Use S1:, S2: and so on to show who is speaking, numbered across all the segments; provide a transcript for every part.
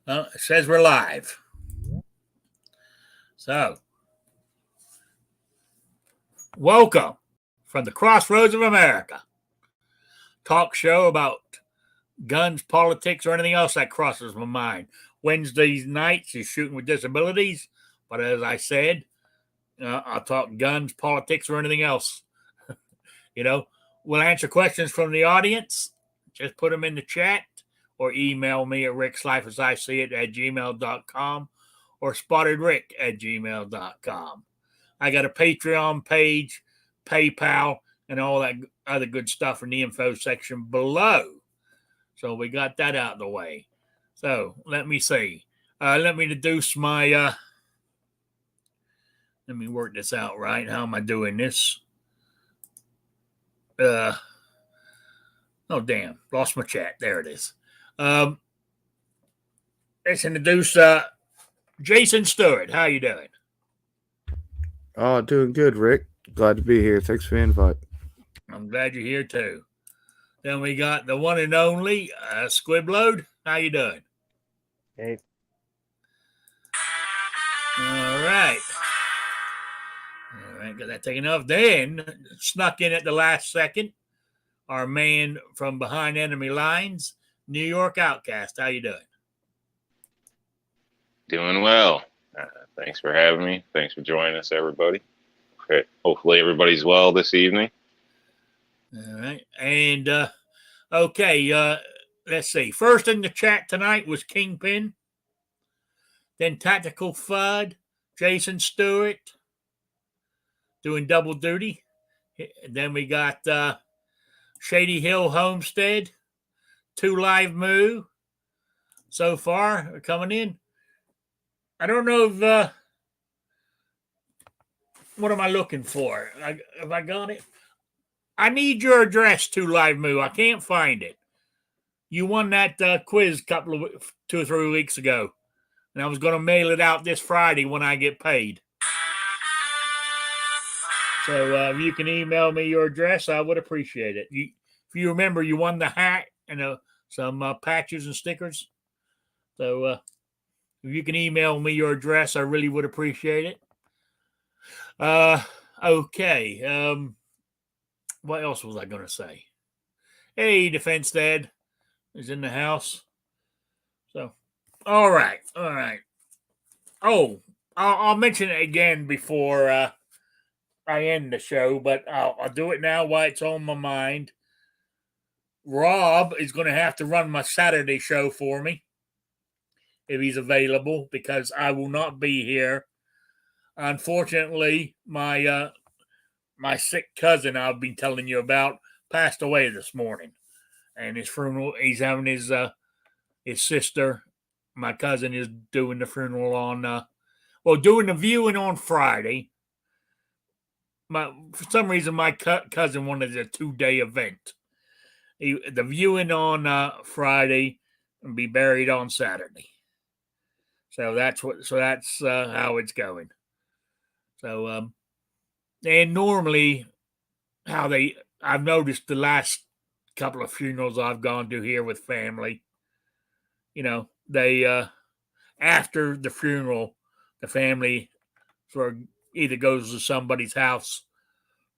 S1: Well, it says we're live. So, welcome from the crossroads of America. Talk show about guns, politics, or anything else that crosses my mind. Wednesdays nights is Shooting with Disabilities. But as I said, I'll talk guns, politics, or anything else. We'll answer questions from the audience. Just put them in the chat or email me at rickslifeasiseeit@gmail.com or spottedrick@gmail.com. I got a Patreon page, PayPal, and all that other good stuff in the info section below. So we got that out of the way. So let me see. Let me deduce my. Let me work this out right. How am I doing this? Oh damn! Lost my chat. There it is. Let's introduce Jason Stewart. How you doing?
S2: Oh, doing good, Rick. Glad to be here. Thanks for the invite.
S1: I'm glad you're here too. Then we got the one and only Squibload. How you doing?
S3: Hey.
S1: All right. Got that taken off. Then snuck in at the last second. Our man from behind enemy lines, New York Outcast. How you doing?
S4: Doing well. Thanks for having me. Thanks for joining us, everybody. Okay. Hopefully everybody's well this evening.
S1: All right. And, okay, let's see. First in the chat tonight was Kingpin. Then Tactical Fudd, Jason Stewart doing double duty. Then we got Shady Hill Homestead, 2 Live Moo so far are coming in. I don't know if what am I looking for? Have I got it? I need your address, 2 Live Moo. I can't find it. You won that quiz 2 or 3 weeks ago, and I was going to mail it out this Friday when I get paid. So if you can email me your address, I would appreciate it. If you remember, you won the hat and some patches and stickers. So if you can email me your address, I really would appreciate it. Okay. What else was I going to say? Hey, Defense Dad is in the house. So, all right. Oh, I'll mention it again before I end the show, but I'll do it now while it's on my mind. Rob is going to have to run my Saturday show for me if he's available, because I will not be here. Unfortunately, my sick cousin I've been telling you about passed away this morning, and his funeral. He's having his sister. My cousin is doing the funeral on doing the viewing on Friday. For some reason, my cousin wanted a 2-day event. The viewing on Friday and be buried on Saturday. So that's how it's going. So and normally I've noticed the last couple of funerals I've gone to here with family, they after the funeral, the family either goes to somebody's house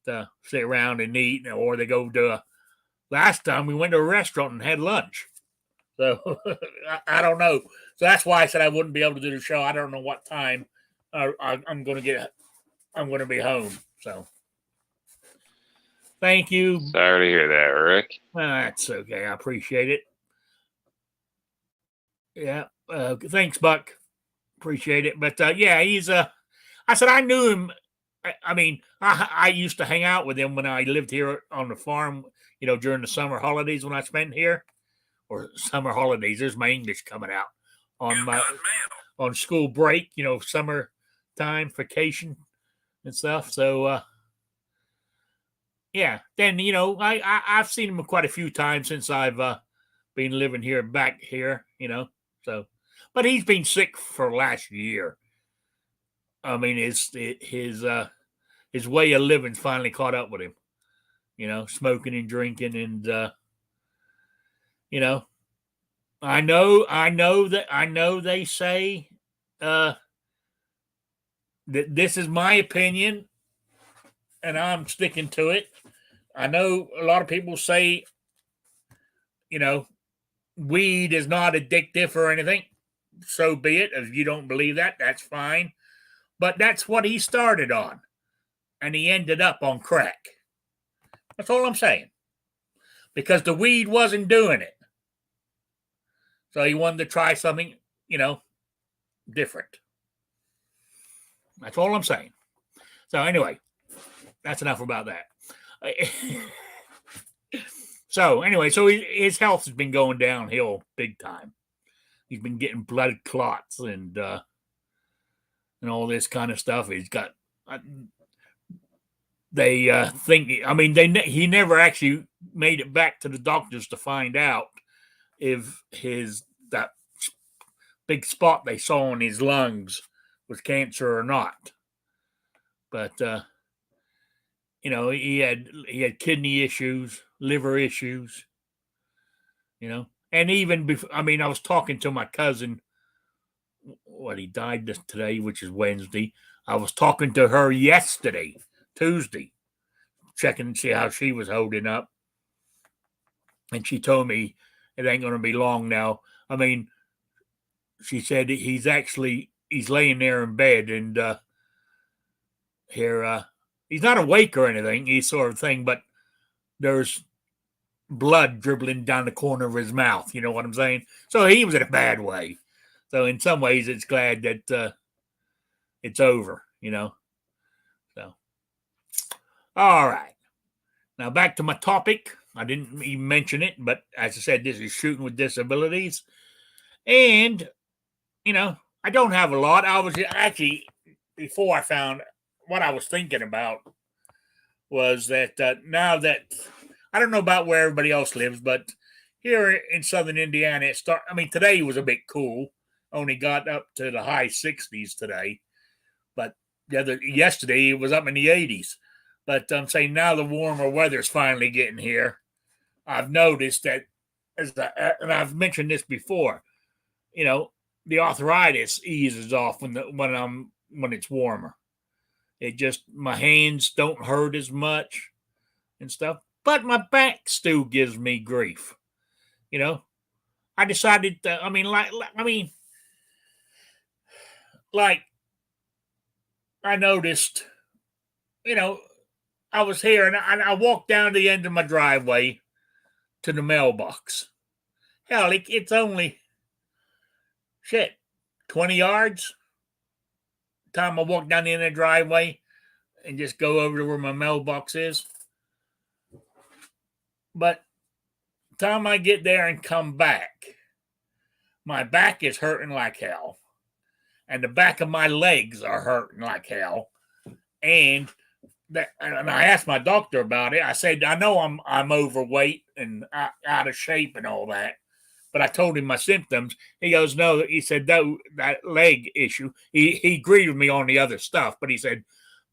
S1: to sit around and eat, or they go to last time we went to a restaurant and had lunch. So I don't know. So that's why I said I wouldn't be able to do the show. I don't know what time I'm going to be home. So thank you.
S4: Sorry to hear that, Rick.
S1: That's okay. I appreciate it. Yeah. Thanks, Buck. Appreciate it. But yeah, he's I said I knew him. I mean, I used to hang out with him when I lived here on the farm, during the summer holidays when I spent here, or summer holidays. There's my English coming out on school break, summer time, vacation and stuff. So, yeah, then, I've seen him quite a few times since I've been living here, back here, so, but he's been sick for last year. I mean, his way of living finally caught up with him, smoking and drinking and, I know they say that this is my opinion and I'm sticking to it. I know a lot of people say, you know, weed is not addictive or anything. So be it. If you don't believe that, that's fine. But that's what he started on. And he ended up on crack. That's all I'm saying. Because the weed wasn't doing it. So he wanted to try something, different. That's all I'm saying. So anyway, that's enough about that. So anyway, his health has been going downhill big time. He's been getting blood clots and all this kind of stuff. He's got. They think. I mean, he never actually made it back to the doctors to find out if that big spot they saw in his lungs was cancer or not. But he had kidney issues, liver issues, and even before. I mean, I was talking to my cousin. He died today, which is Wednesday. I was talking to her yesterday, Tuesday, checking to see how she was holding up. And she told me it ain't going to be long now. I mean, she said he's laying there in bed and he's not awake or anything, he's sort of thing, but there's blood dribbling down the corner of his mouth. You know what I'm saying? So he was in a bad way. So in some ways, it's glad that it's over, So, all right. Now back to my topic. I didn't even mention it, but as I said, this is shooting with disabilities. And, I don't have a lot. I was actually, before I found what I was thinking about was that now that, I don't know about where everybody else lives, but here in southern Indiana, today was a bit cool. Only got up to the high 60s today. But yesterday it was up in the 80s. But I'm saying now the warmer weather's finally getting here. I've noticed that, and I've mentioned this before, the arthritis eases off when it's warmer. It just, my hands don't hurt as much and stuff, but my back still gives me grief. I decided to, like I noticed, I was here and I walked down the end of my driveway to the mailbox. Hell, it's only 20 yards. Time I walk down the end of the driveway and just go over to where my mailbox is. But time I get there and come back, my back is hurting like hell. And the back of my legs are hurting like hell. And I asked my doctor about it. I said, I know I'm overweight and out of shape and all that. But I told him my symptoms. He goes, no. He said, no, that leg issue. He agreed with me on the other stuff, but he said,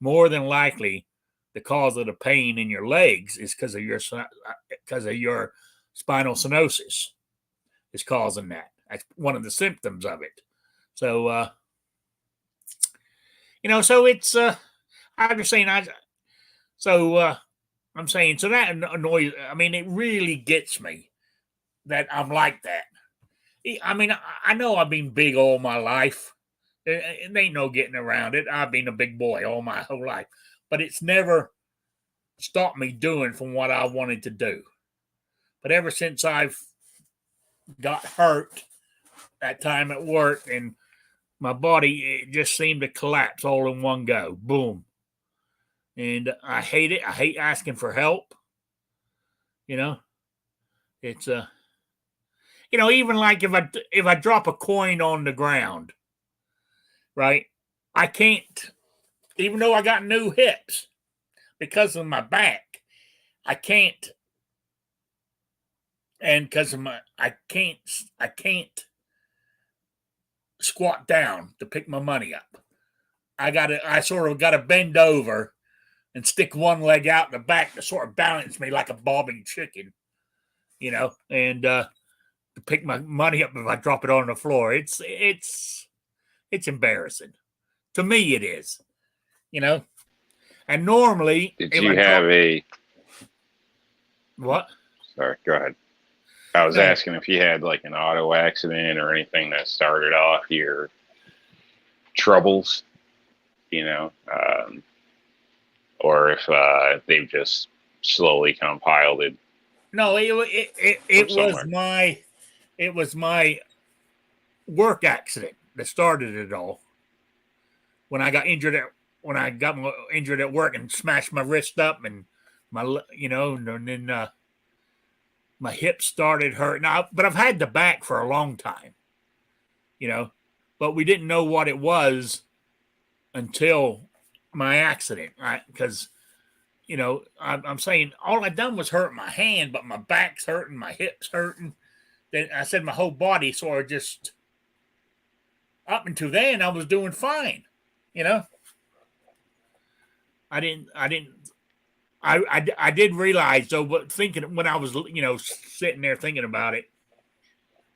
S1: more than likely, the cause of the pain in your legs is because of your spinal stenosis is causing that. That's one of the symptoms of it. So, so it's, I'm just saying, I'm saying, so that annoys, it really gets me that I'm like that. I know I've been big all my life. It ain't no getting around it. I've been a big boy all my whole life, but it's never stopped me doing from what I wanted to do. But ever since I've got hurt that time at work and my body, it just seemed to collapse all in one go. Boom. And I hate it. I hate asking for help. It's even like if I drop a coin on the ground, right? I can't, even though I got new hips because of my back, I can't, and because of I can't squat down to pick my money up. I sort of got to bend over and stick one leg out in the back to sort of balance me like a bobbing chicken, and to pick my money up if I drop it on the floor. It's embarrassing. To me, it is. And normally,
S4: Did
S1: if
S4: you
S1: I drop
S4: have a?
S1: what?
S4: Sorry, go ahead. I was
S1: No,
S4: asking if you had like an auto accident or anything that started off your troubles, or if they've just slowly compiled
S1: no, it
S4: from
S1: was
S4: somewhere.
S1: my work accident that started it all. When I got injured at work and smashed my wrist up and and then my hip started hurting. But I've had the back for a long time, but we didn't know what it was until my accident, right? Because I'm saying all I done was hurt my hand, but my back's hurting, my hips hurting. Then I said my whole body sort of just up until then I was doing fine, you know. I didn't. I did realize though, but thinking when I was sitting there thinking about it,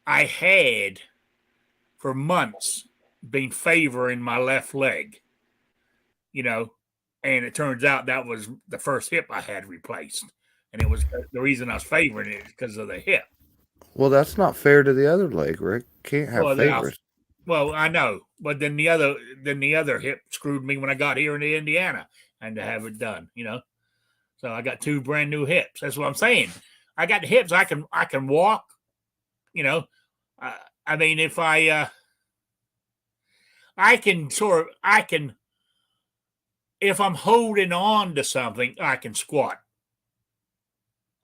S1: I had for months been favoring my left leg, you know, and it turns out that was the first hip I had replaced, and it was the reason I was favoring it because of the hip.
S2: Well, that's not fair to the other leg, Rick. Can't have
S1: Well,
S2: favors.
S1: I know, but then the other hip screwed me when I got here into Indiana and to have it done, So I got two brand new hips. That's what I'm saying. I got the hips. I can walk. You know, uh, I mean, if I can if I'm holding on to something, I can squat.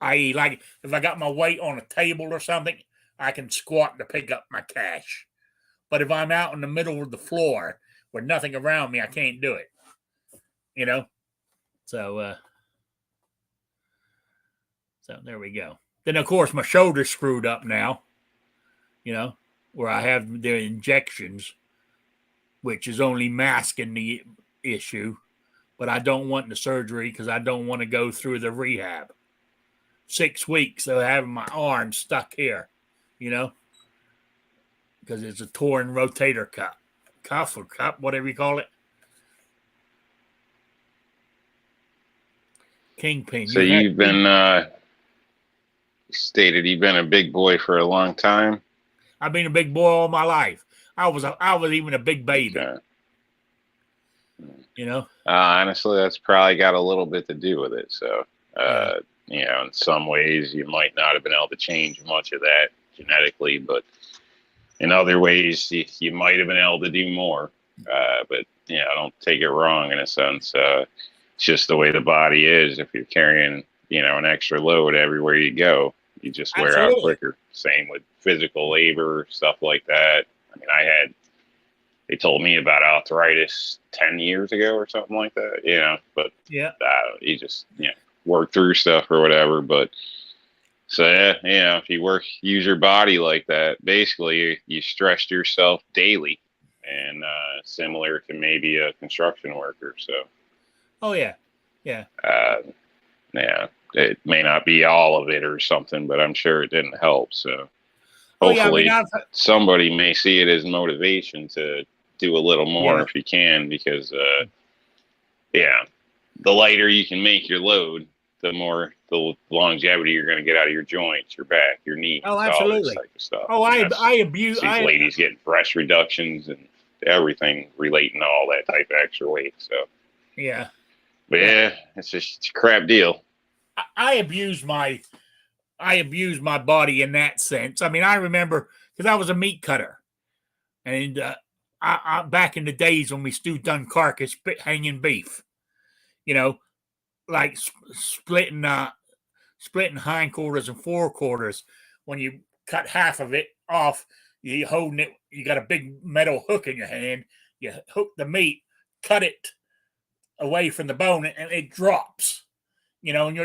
S1: I.e., like if I got my weight on a table or something, I can squat to pick up my cash. But if I'm out in the middle of the floor with nothing around me, I can't do it. You know. So so there we go. Then of course my shoulder's screwed up now. You know, where I have the injections, which is only masking the issue. But I don't want the surgery because I don't want to go through the rehab. 6 weeks of having my arm stuck here, you know, because it's a torn rotator cuff or cup, whatever you call it. Kingpin.
S4: So
S1: You've had
S4: you've been stated you've been a big boy for a long time.
S1: I've been a big boy all my life. I was even a big baby,
S4: Okay.
S1: you know.
S4: Honestly, that's probably got a little bit to do with it. So,
S1: Yeah,
S4: in some ways, you might not have been able to change much of that genetically, but in other ways, you might have been able to do more. But I don't take it wrong in a sense. It's just the way the body is. If you're carrying, an extra load everywhere you go, you just wear out
S1: absolutely.
S4: quicker. Same with physical labor, stuff like that. I mean, they told me about arthritis 10 years ago or something like that, but
S1: Yeah.
S4: you just, work through stuff or whatever. But so, if you use your body like that, basically you stressed yourself daily and similar to maybe a construction worker. So,
S1: Oh yeah. Yeah.
S4: uh, yeah, it may not be all of it or something, but I'm sure it didn't help. So,
S1: Oh yeah. I mean,
S4: hopefully somebody may see it as motivation to do a little more
S1: yeah.
S4: if you can, because yeah, the lighter you can make your load, the more the longevity you're going to get out of your joints, your back, your
S1: Oh,
S4: knees, all this
S1: absolutely.
S4: type of stuff.
S1: Oh,
S4: And
S1: I
S4: that's
S1: abuse.
S4: these ladies getting breast reductions and everything relating to all that type of extra weight. So,
S1: Yeah.
S4: but
S1: Yeah.
S4: yeah, it's a crap deal.
S1: I abuse my body in that sense. I mean, I remember because I was a meat cutter, and I back in the days when we still done carcass hanging beef, you know, like splitting hindquarters and forequarters. When you cut half of it off, you holding it. You got a big metal hook in your hand. You hook the meat, cut it away from the bone, and it drops. And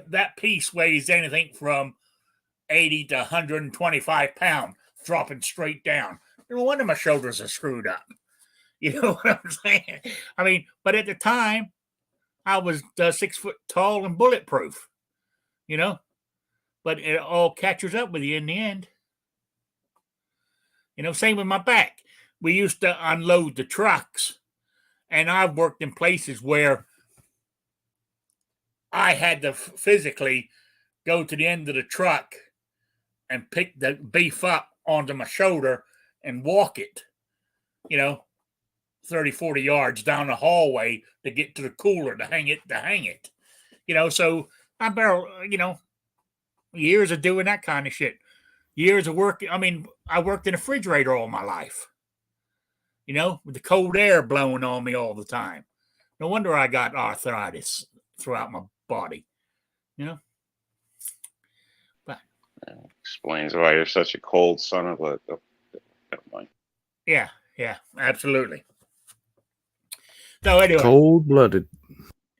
S1: that piece weighs anything from 80 to 125 pounds, dropping straight down. No wonder my shoulders are screwed up. You know what I'm saying? I mean, but at the time, I was 6 foot tall and bulletproof. You know, but it all catches up with you in the end. Same with my back. We used to unload the trucks, and I've worked in places where I had to physically go to the end of the truck and pick the beef up onto my shoulder and walk it, 30, 40 yards down the hallway to get to the cooler to hang it. So I barrel, years of doing that kind of shit. Years of work. I mean, I worked in a refrigerator all my life, with the cold air blowing on me all the time. No wonder I got arthritis throughout my body, But
S4: explains why you're such a cold son of a. Never mind.
S1: Yeah, absolutely. So anyway,
S2: cold-blooded.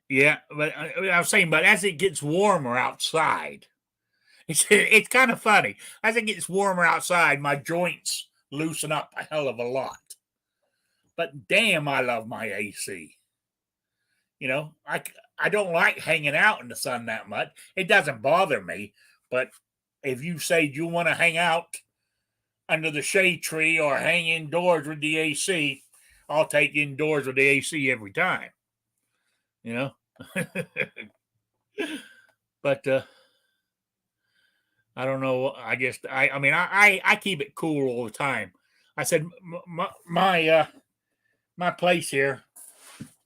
S1: Yeah, but I was saying, but as it gets warmer outside, it's kind of funny. As it gets warmer outside, my joints loosen up a hell of a lot. But damn, I love my AC. I don't like hanging out in the sun that much. It doesn't bother me. But if you say you want to hang out under the shade tree or hang indoors with the AC, I'll take indoors with the AC every time. But I don't know. I guess I keep it cool all the time. I said my place here,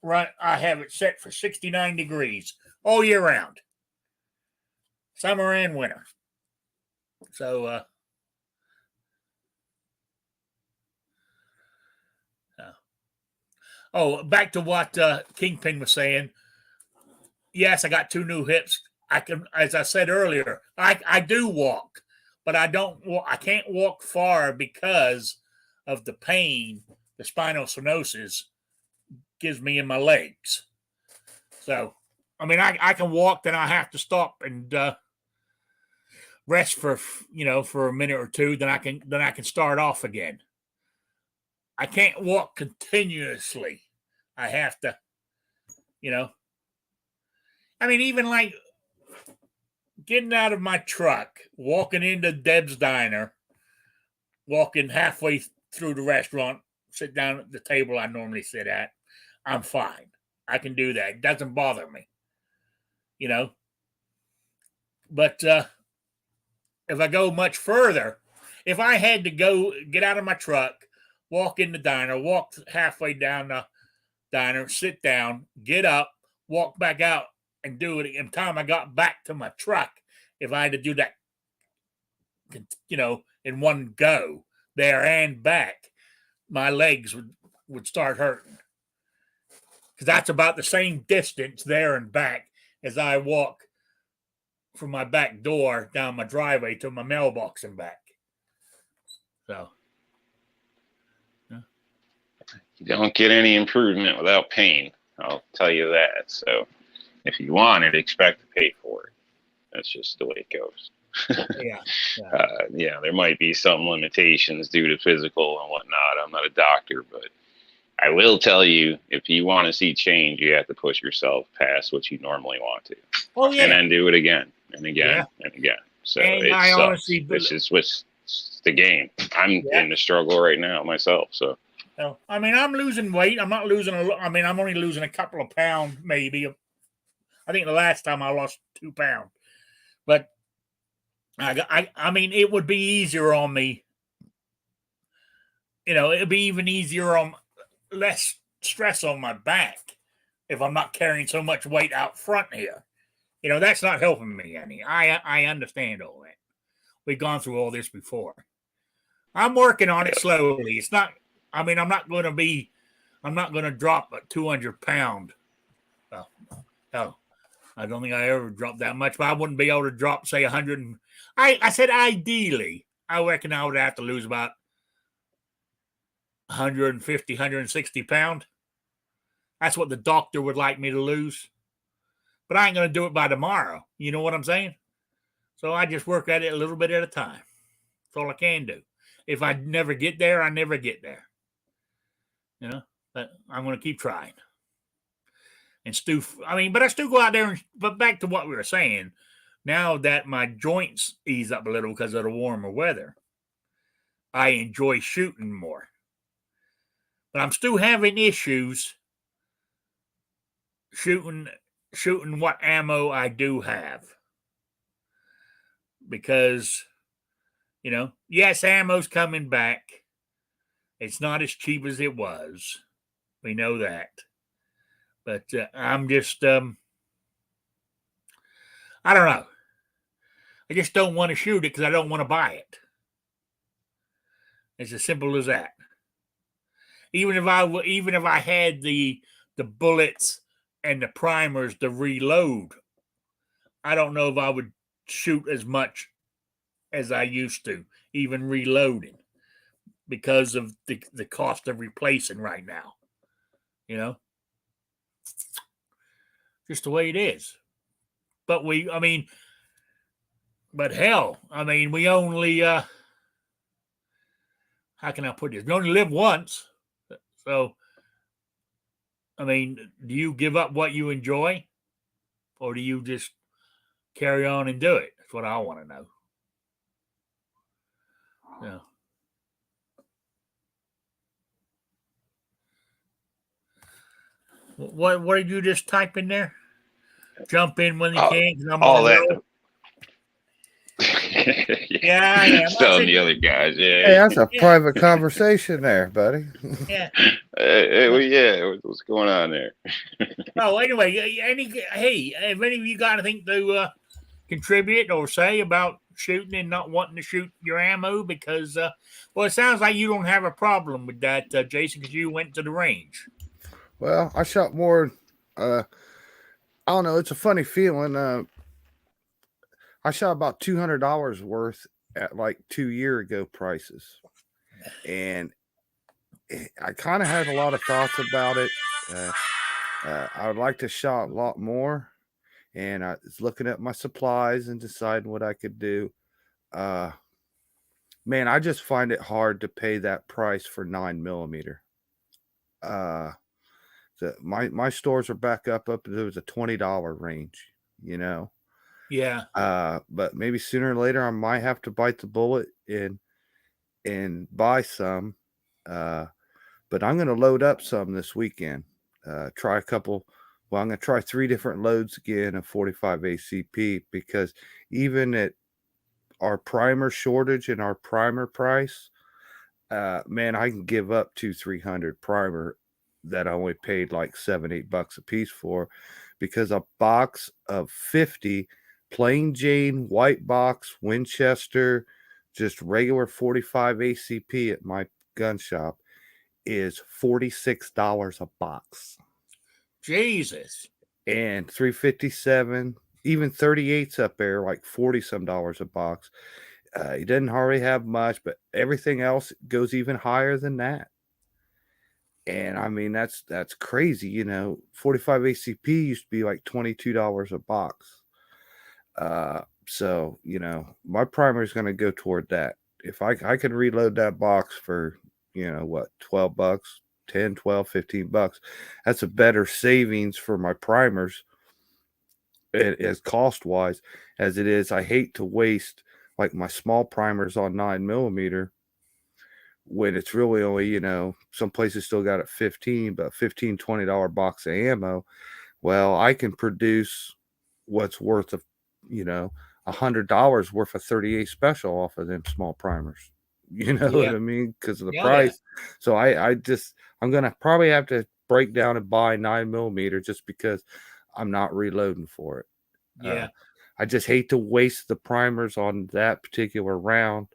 S1: right? I have it set for 69 degrees all year round, summer and winter. So back to what Kingpin was saying. Yes, I got 2 new hips. I can, as I said earlier, I do walk, but I can't walk far because of the pain the spinal stenosis gives me in my legs. So, I can walk, then I have to stop and rest for a minute or two. Then I can start off again. I can't walk continuously. I have to, even like getting out of my truck, walking into Deb's Diner, walking halfway through the restaurant, sit down at the table I normally sit at, I'm fine. I can do that. It doesn't bother me. But if I go much further, if I had to go get out of my truck, walk in the diner, walk halfway down the diner, sit down, get up, walk back out, and do it. In time I got back to my truck, if I had to do that, in one go, there and back, my legs would start hurting. Because that's about the same distance there and back as I walk from my back door down my driveway to my mailbox and back. So,
S4: you don't get any improvement without pain. I'll tell you that. So if you want it, expect to pay for it. That's just the way it goes.
S1: Yeah.
S4: There might be some limitations due to physical and whatnot. I'm not a doctor, but I will tell you, if you want to see change, you have to push yourself past what you normally want to.
S1: Oh, yeah.
S4: And then do it again and again and again. So
S1: and
S4: it
S1: I
S4: sucks.
S1: honestly,
S4: It's just what's the game. I'm in the struggle right now myself. So
S1: I'm losing weight. I'm not losing I'm only losing a couple of pounds, maybe. I think the last time I lost 2 pounds, but it would be easier on me. It'd be even easier on less stress on my back if I'm not carrying so much weight out front here. That's not helping me any. I understand all that. We've gone through all this before. I'm working on it slowly. It's not. I'm not going to drop a 200 pound. Oh, I don't think I ever dropped that much, but I wouldn't be able to drop, say, 100. I said ideally, I reckon I would have to lose about 150, 160 pounds. That's what the doctor would like me to lose. But I ain't going to do it by tomorrow. You know what I'm saying? So I just work at it a little bit at a time. That's all I can do. If I never get there, I never get there. But I'm going to keep trying. And but I still go out there. But back to what we were saying, now that my joints ease up a little because of the warmer weather, I enjoy shooting more. But I'm still having issues shooting what ammo I do have. Because, yes, ammo's coming back. It's not as cheap as it was. We know that. But I'm just, I don't know. I just don't want to shoot it because I don't want to buy it. It's as simple as that. Even if I had the bullets and the primers to reload, I don't know if I would shoot as much as I used to, even reloading, because of the cost of replacing right now. Just the way it is. But but hell, we only how can I put this? We only live once. So do you give up what you enjoy, or do you just carry on and do it? That's what I want to know. Yeah. What did you just type in there? Jump in when you can, because I'm
S4: all
S1: on a
S4: that.
S1: roll. Yeah, I am.
S4: Telling the other guys,
S2: Hey, that's a private conversation there, buddy.
S1: Yeah.
S4: What's going on there?
S1: Oh, anyway, hey, if any of you got anything to contribute or say about shooting and not wanting to shoot your ammo, because it sounds like you don't have a problem with that, Jason, because you went to the range.
S2: Well, I shot more. I don't know. It's a funny feeling. I shot about $200 worth at like 2 year ago prices, and I kind of had a lot of thoughts about it. I would like to shot a lot more, and I was looking at my supplies and deciding what I could do. Man, I just find it hard to pay that price for 9mm. My stores are back up there was a $20 range,
S1: Yeah.
S2: But maybe sooner or later I might have to bite the bullet and buy some. But I'm going to load up some this weekend. Try a couple. Well, I'm going to try 3 different loads again of 45 ACP, because even at our primer shortage and our primer price, man, I can give up 200-300 primer that I only paid like $7-8 a piece for, because a box of 50 plain Jane white box Winchester, just regular 45 ACP at my gun shop is $46 a box.
S1: Jesus.
S2: And 357, even 38s up there, like $40 some a box. He doesn't hardly have much, but everything else goes even higher than that. And that's crazy. 45 ACP used to be like $22 a box. So my primary is going to go toward that. If I can reload that box for what, $12, 10, 12, $15, that's a better savings for my primers as cost wise as it is. I hate to waste like my small primers on 9mm when it's really only, some places still got it 15, but $15-20 box of ammo. Well, I can produce what's worth of, $100 worth of 38 special off of them small primers. You know
S1: Yeah.
S2: what I mean? Because of the
S1: Yeah.
S2: price. So I'm gonna probably have to break down and buy 9mm just because I'm not reloading for it.
S1: Yeah.
S2: I just hate to waste the primers on that particular round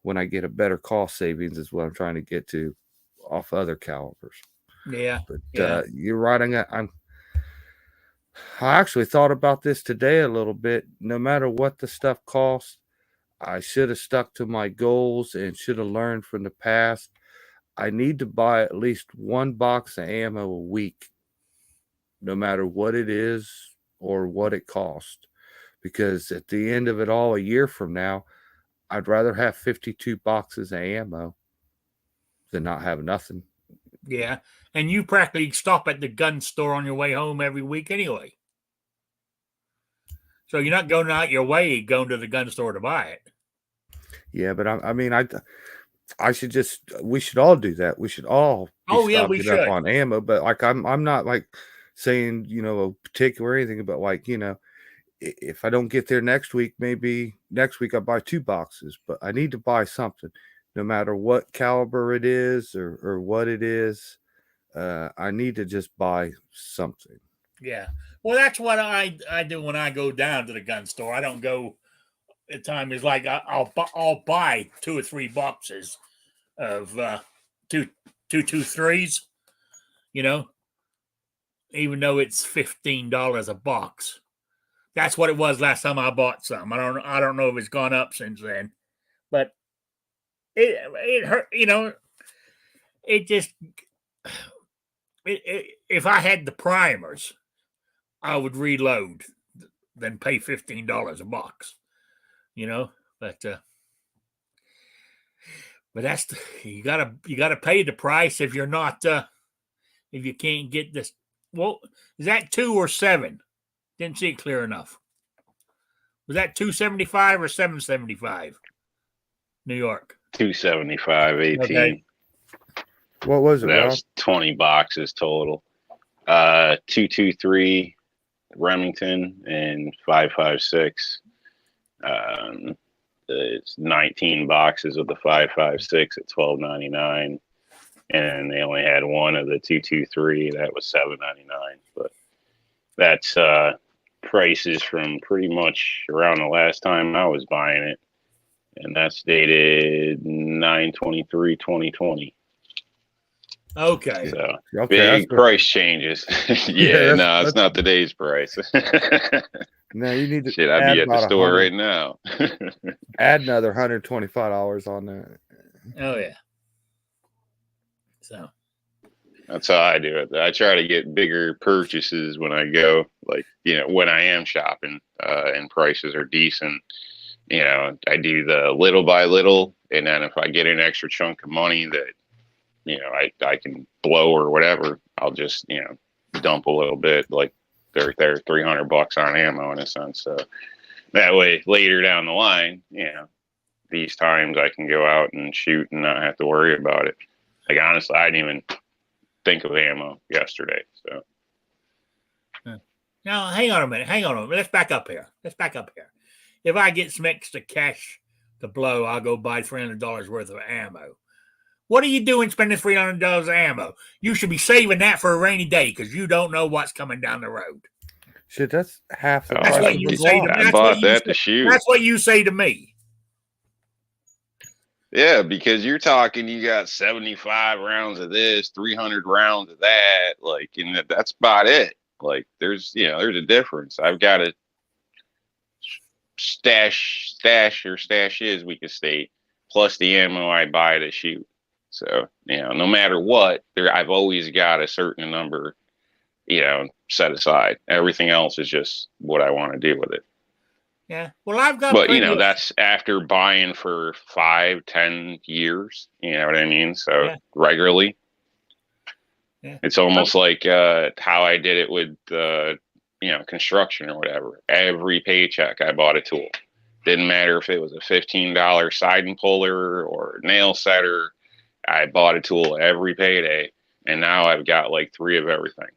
S2: when I get a better cost savings, is what I'm trying to get to off other calibers.
S1: Yeah.
S2: But you're right. I actually thought about this today a little bit. No matter what the stuff costs, I should have stuck to my goals and should have learned from the past. I need to buy at least 1 box of ammo a week, no matter what it is or what it costs. Because at the end of it all, a year from now, I'd rather have 52 boxes of ammo than not have nothing.
S1: Yeah. And you practically stop at the gun store on your way home every week anyway. So you're not going out your way going to the gun store to buy it.
S2: Yeah, but I mean, I should just we should all do that. We should all be
S1: Oh, yeah, we
S2: stocking up
S1: should.
S2: on ammo. But like I'm not like saying a particular or anything. But like if I don't get there next week, maybe next week I buy 2 boxes. But I need to buy something, no matter what caliber it is or what it is. I need to just buy something.
S1: Yeah. Well, that's what I do when I go down to the gun store. I don't go. The time is like I'll buy 2 or 3 boxes of 223s. Even though it's $15 a box. That's what it was last time I bought some. I don't know if it's gone up since then, but it hurt. It just if I had the primers, I would reload than pay $15 a box. But that's you gotta pay the price if you're not if you can't get this. Well, is that 2 or 7? Didn't see it clear enough. Was that 275 or 775? New York.
S4: 275 18.
S1: Okay.
S2: What was it,
S4: That
S2: Rob?
S4: was 20 boxes total. 223 Remington and 556. It's 19 boxes of the 556 at $12.99, and they only had one of the 223 that was $7.99. But that's prices from pretty much around the last time I was buying it, and that's dated 9/23/2020.
S1: Okay.
S4: So
S2: Okay,
S4: big price changes. Yeah, no, it's not today's price.
S2: No, you need to
S4: Shit, I'd
S2: add
S4: be at the
S2: about
S4: store
S2: 100
S4: right now.
S2: add another $125 on that.
S1: Oh yeah. So
S4: That's how I do it. I try to get bigger purchases when I go, like, when I am shopping, and prices are decent. I do the little by little, and then if I get an extra chunk of money that, I can blow or whatever, I'll just, dump a little bit, like they're $300 on ammo in a sense. So that way later down the line, these times I can go out and shoot and not have to worry about it. Like, honestly, I didn't even think of ammo yesterday. So
S1: now hang on a minute. Let's back up here. If I get some extra cash to blow, I'll go buy $300 worth of ammo. What are you doing spending $300 of ammo? You should be saving that for a rainy day because you don't know what's coming down the road.
S2: Shit, that's half the
S1: That's
S2: price
S1: what
S2: of
S1: you
S2: the
S1: say.
S2: block.
S4: I bought that to shoot.
S1: That's what you say to me.
S4: Yeah, because you're talking, you got 75 rounds of this, 300 rounds of that, like, and that's about it. Like, there's a difference. I've got a stashes, we could state, plus the ammo I buy to shoot. So, no matter what, I've always got a certain number, set aside. Everything else is just what I want to do with it.
S1: Yeah. Well, I've got
S4: But,
S1: plenty of-
S4: that's after buying for 5-10 years. You know what I mean? So
S1: Yeah.
S4: regularly.
S1: Yeah.
S4: It's almost like how I did it with construction or whatever. Every paycheck I bought a tool. Didn't matter if it was a $15 siding puller or nail setter. I bought a tool every payday, and now I've got like 3 of everything.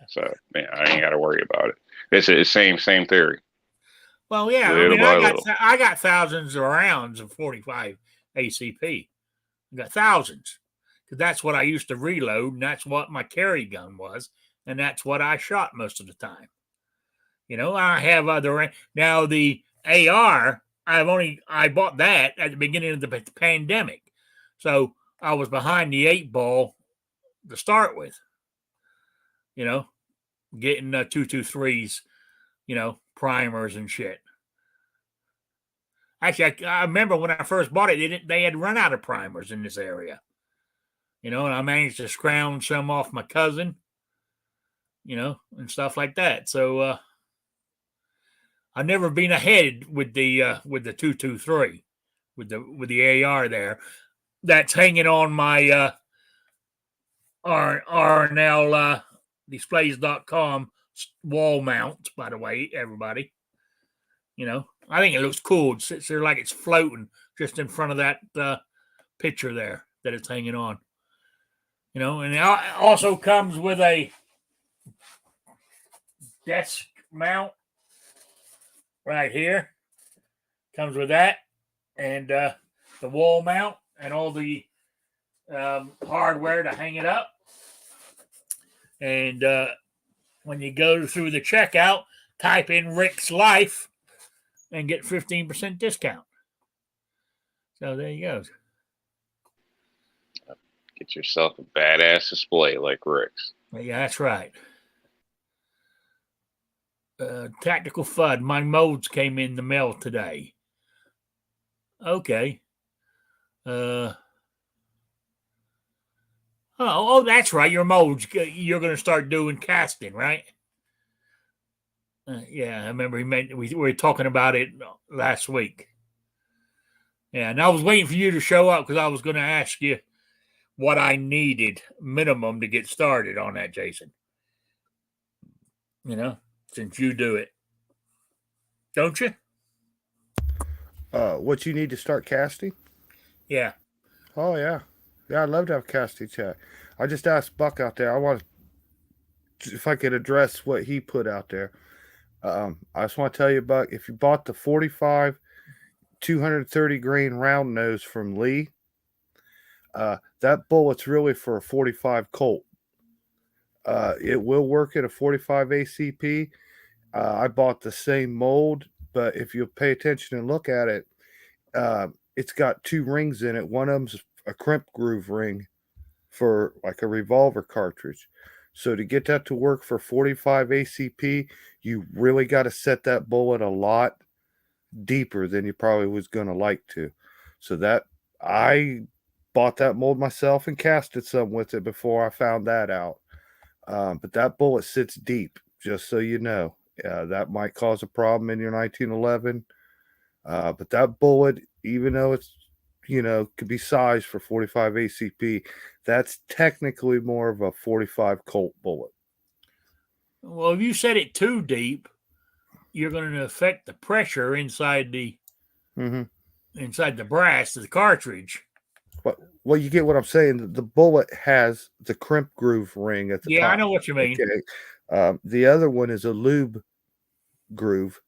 S4: So I ain't got to worry about it. It's the same theory.
S1: Well, yeah.
S4: Little by little.
S1: I got thousands of rounds of 45 ACP. I got thousands because that's what I used to reload, and that's what my carry gun was, and that's what I shot most of the time. I have other now the AR. I bought that at the beginning of the pandemic, so I was behind the 8 ball to start with. Getting 223s, primers and shit. Actually, I remember when I first bought it, they had run out of primers in this area. And I managed to scrounge some off my cousin, and stuff like that. So I've never been ahead with the 223 with the AR there. That's hanging on my RNL displays.com wall mount, by the way, everybody. I think it looks cool. It sits there like it's floating just in front of that picture there that it's hanging on. And it also comes with a desk mount right here. Comes with that and the wall mount and all the hardware to hang it up. And when you go through the checkout, type in Rick's Life and get 15% discount. So there you go.
S4: Get yourself a badass display like Rick's.
S1: Yeah, that's right. Tactical FUD. My molds came in the mail today. Okay. Oh, that's right. Your molds. You're going to start doing casting, right? Yeah, I remember we were talking about it last week. Yeah, and I was waiting for you to show up because I was going to ask you what I needed minimum to get started on that, Jason. Since you do it, don't you?
S2: What you need to start casting?
S1: Yeah.
S2: Oh yeah, yeah. I'd love to have a casting chat. I just asked Buck out there. I want if I could address what he put out there. I just want to tell you, Buck, if you bought the 45 230 grain round nose from Lee, that bullet's really for a 45 Colt. It will work at a 45 ACP. I bought the same mold, but if you pay attention and look at it, it's got two rings in it. One of them's a crimp groove ring for like a revolver cartridge. So to get that to work for 45 ACP, you really got to set that bullet a lot deeper than you probably was going to like to. So that I bought that mold myself and casted some with it before I found that out. But that bullet sits deep, just so you know. That might cause a problem in your 1911. But that bullet, even though it's, could be sized for 45 ACP, that's technically more of a 45 Colt bullet.
S1: Well, if you set it too deep, you're going to affect the pressure inside the brass of the cartridge.
S2: Well, you get what I'm saying. The bullet has the crimp groove ring at the top.
S1: Yeah, I know what you mean.
S2: Okay. The other one is a lube groove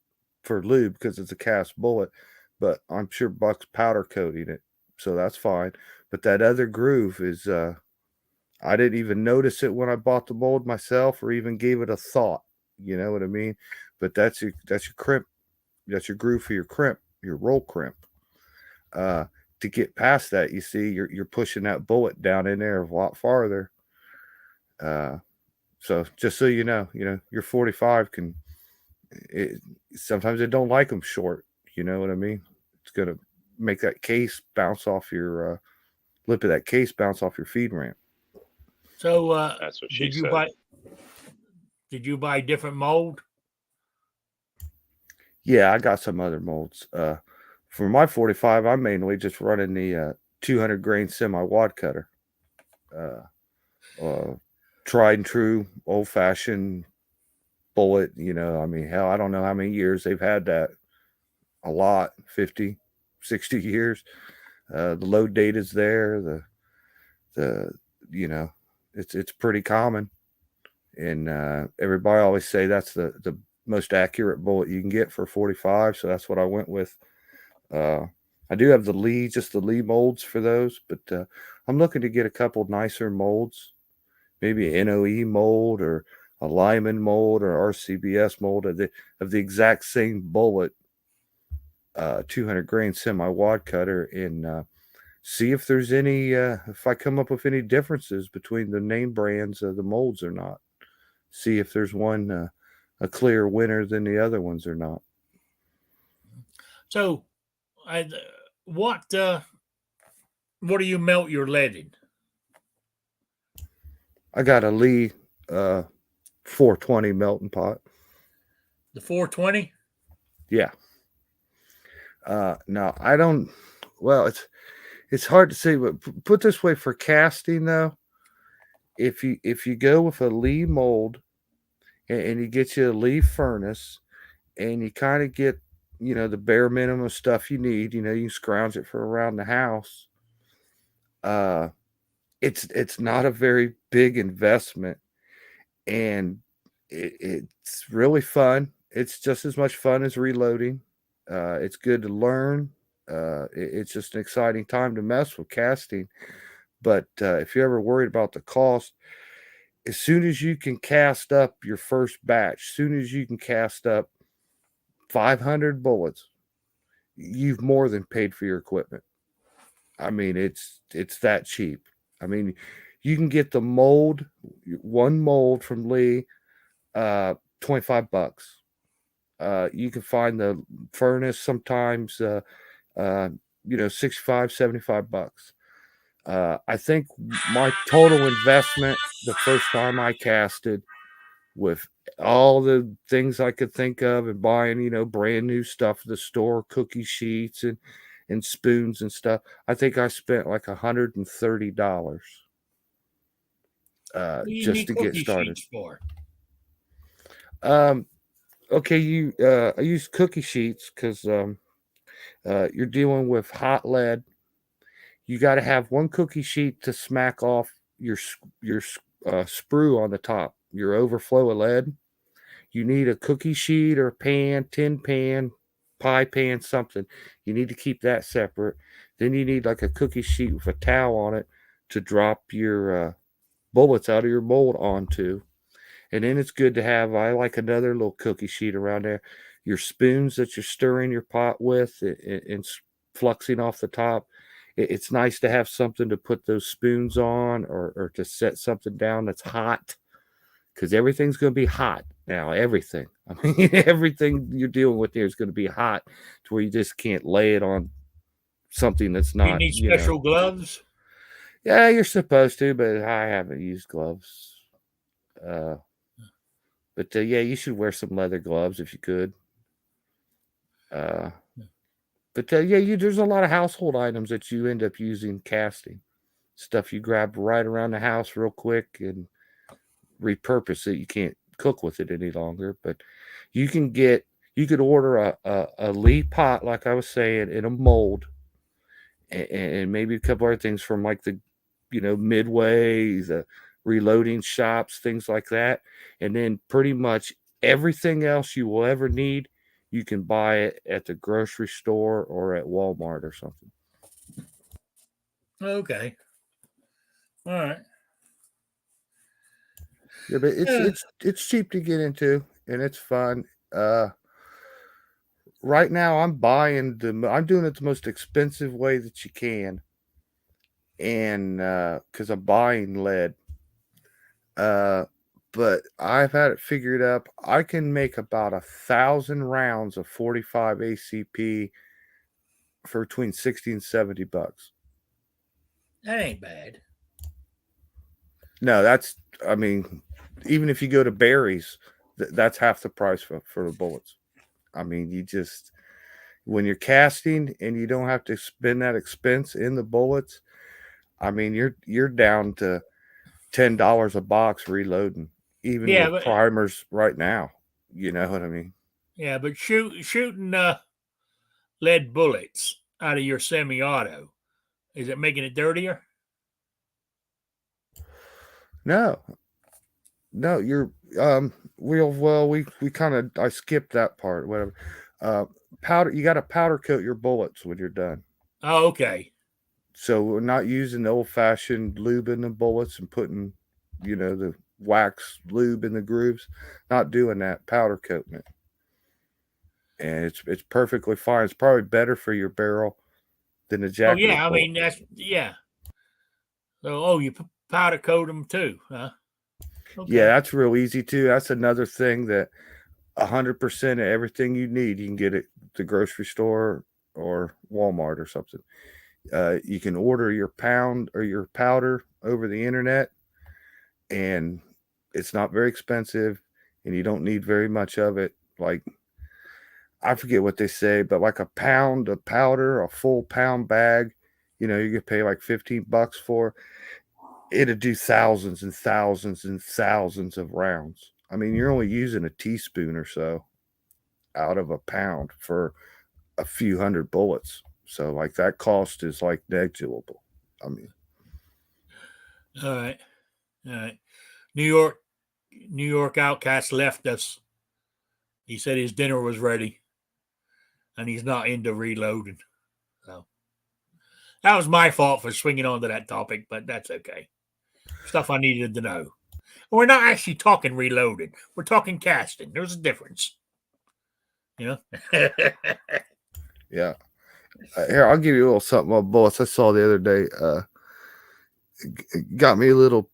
S2: for lube because it's a cast bullet, but I'm sure Buck's powder coating it, so that's fine. But that other groove is I didn't even notice it when I bought the mold myself or even gave it a thought. You know what I mean? But that's your crimp, that's your groove for your crimp, your roll crimp. To get past that, you see, you're pushing that bullet down in there a lot farther. So just so you know, your 45 can. Sometimes they don't like them short. You know what I mean? It's gonna make that case bounce off your lip of that case bounce off your feed ramp.
S1: So
S4: that's what she said.
S1: Did you buy different mold?
S2: Yeah, I got some other molds. For my 45, I'm mainly just running the 200 grain semi wad cutter. Tried and true, old fashioned bullet. I mean, hell, I don't know how many years they've had that. A lot, 50, 60 years. The load date is there. It's pretty common. And everybody always say that's the most accurate bullet you can get for 45. So that's what I went with. I do have the Lee molds for those, but I'm looking to get a couple nicer molds, maybe an NOE mold or a Lyman mold or RCBS mold of the exact same bullet, 200 grain semi wad cutter, and see if there's any, if I come up with any differences between the name brands of the molds or not. See if there's one a clear winner than the other ones or not.
S1: So, what do you melt your lead in?
S2: I got a Lee 420 melting pot.
S1: The 420?
S2: Yeah. No, I don't. Well, it's hard to say, but put this way, for casting though, if you go with a Lee mold and you get you a Lee furnace and you kind of get the bare minimum stuff you need. You can scrounge it for around the house. Uh, it's not a very big investment, and it's really fun. It's just as much fun as reloading. It's good to learn. It's just an exciting time to mess with casting. But if you're ever worried about the cost, as soon as you can cast up your first batch, as soon as you can cast up 500 bullets, you've more than paid for your equipment. I mean, it's that cheap. I mean, you can get the mold, one mold from Lee, 25 bucks. You can find the furnace sometimes, uh, 65, 75 bucks. I think my total investment the first time I casted, with all the things I could think of and buying, brand new stuff at the store, cookie sheets and spoons and stuff. I think I spent like $130
S1: What do you
S2: just
S1: need
S2: to get
S1: cookie
S2: started.
S1: sheets for?
S2: Um, okay, I use cookie sheets because you're dealing with hot lead. You got to have one cookie sheet to smack off your sprue on the top, your overflow of lead. You need a cookie sheet or pan, tin pan, pie pan, something. You need to keep that separate. Then you need like a cookie sheet with a towel on it to drop your bullets out of your mold onto. And then it's good to have, I like another little cookie sheet around there. Your spoons that you're stirring your pot with and fluxing off the top. It's nice to have something to put those spoons on, or to set something down that's hot, because everything's going to be hot now. Everything. I mean, everything you're dealing with here is going to be hot to where you just can't lay it on something that's
S1: Do you
S2: not,
S1: need special gloves?
S2: Yeah, you're supposed to, but I haven't used gloves. Uh, but yeah, you should wear some leather gloves if you could. Uh, but yeah, there's a lot of household items that you end up using casting. Stuff you grab right around the house real quick and repurpose it. You can't cook with it any longer, but you can get you could order a Lee pot, like I was saying, in a mold, and maybe a couple other things from like the Midway, the reloading shops, things like that. And then pretty much everything else you will ever need, you can buy it at the grocery store or at Walmart or something.
S1: Okay. All right.
S2: Yeah, but it's
S1: Yeah.
S2: it's it's cheap to get into and it's fun. Right now I'm doing it the most expensive way that you can, and because I'm buying lead. Uh, but I've had it figured up. I can make about 1,000 rounds of 45 ACP for between 60 and 70 bucks.
S1: That ain't bad.
S2: No, I mean, even if you go to Barry's, that's half the price for the bullets. I mean, when you're casting and you don't have to spend that expense in the bullets, I mean, you're down to $10 a box reloading, even
S1: Yeah,
S2: with
S1: but
S2: primers right now. You know what I mean?
S1: shooting lead bullets out of your semi-auto, is it making it dirtier?
S2: No, no, you're we kind of I skipped that part. Whatever. Uh, Powder. You got to powder coat your bullets when you're done.
S1: Oh, okay.
S2: So we're not using the old fashioned lube in the bullets and putting, the wax lube in the grooves. Not doing that. Powder coating it, and it's perfectly fine. It's probably better for your barrel than a
S1: Oh,
S2: jacketed
S1: yeah. I
S2: bullet.
S1: mean, that's yeah. So, you powder coat them too, huh?
S2: Yeah,
S1: Okay.
S2: that's real easy too. That's another thing that 100% of everything you need, you can get at the grocery store or Walmart or something. You can order your pound or your powder over the internet, and it's not very expensive, and you don't need very much of it. Like, I forget what they say, but like a pound of powder, a full pound bag, you could pay like 15 bucks for. It'd do thousands and thousands and thousands of rounds. I mean, you're only using a teaspoon or so out of a pound for a few hundred bullets. So like that cost is like negligible. I mean,
S1: All right. All right. New York Outcast left us. He said his dinner was ready and he's not into reloading. So that was my fault for swinging onto that topic, but that's okay. Stuff I needed to know. We're not actually talking reloading. We're talking casting. There's a difference. You know?
S2: yeah. Here, I'll give you a little something about bullets. I saw the other day. It got me a little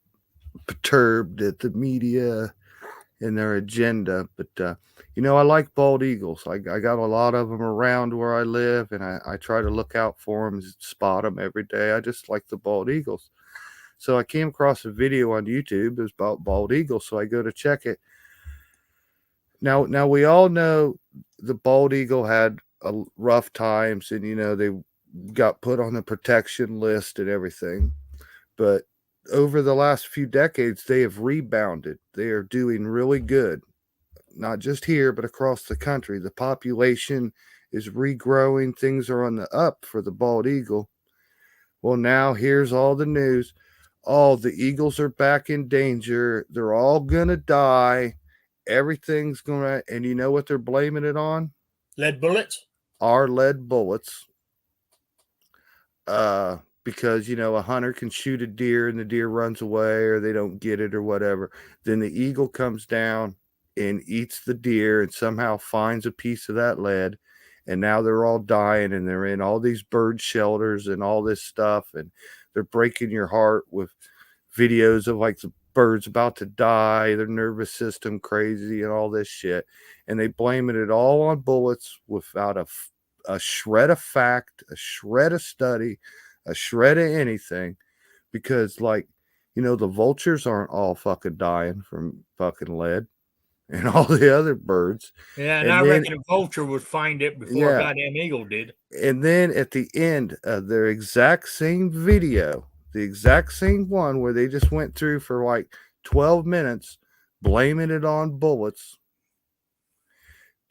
S2: perturbed at the media and their agenda. But I like bald eagles. I got a lot of them around where I live, and I try to look out for them, spot them every day. I just like the bald eagles. So I came across a video on YouTube. It was about bald eagles, so I go to check it. Now we all know the bald eagle had rough times, and they got put on the protection list and everything. But over the last few decades, they have rebounded. They are doing really good, not just here, but across the country. The population is regrowing. Things are on the up for the bald eagle. Well, now here's all the news. Oh, the eagles are back in danger. They're all going to die. Everything's going to, and you know what they're blaming it on?
S1: Lead bullets?
S2: Our lead bullets. Because a hunter can shoot a deer and the deer runs away or they don't get it or whatever. Then the eagle comes down and eats the deer and somehow finds a piece of that lead. And now they're all dying and they're in all these bird shelters and all this stuff. And they're breaking your heart with videos of like the birds about to die, their nervous system crazy and all this shit. And they blaming it all on bullets without a shred of fact, a shred of study, a shred of anything, because the vultures aren't all fucking dying from fucking lead and all the other birds.
S1: Yeah, and
S2: And
S1: I
S2: then,
S1: reckon a vulture would find it before a goddamn eagle did.
S2: And then at the end of their exact same video, the exact same one where they just went through for like 12 minutes blaming it on bullets,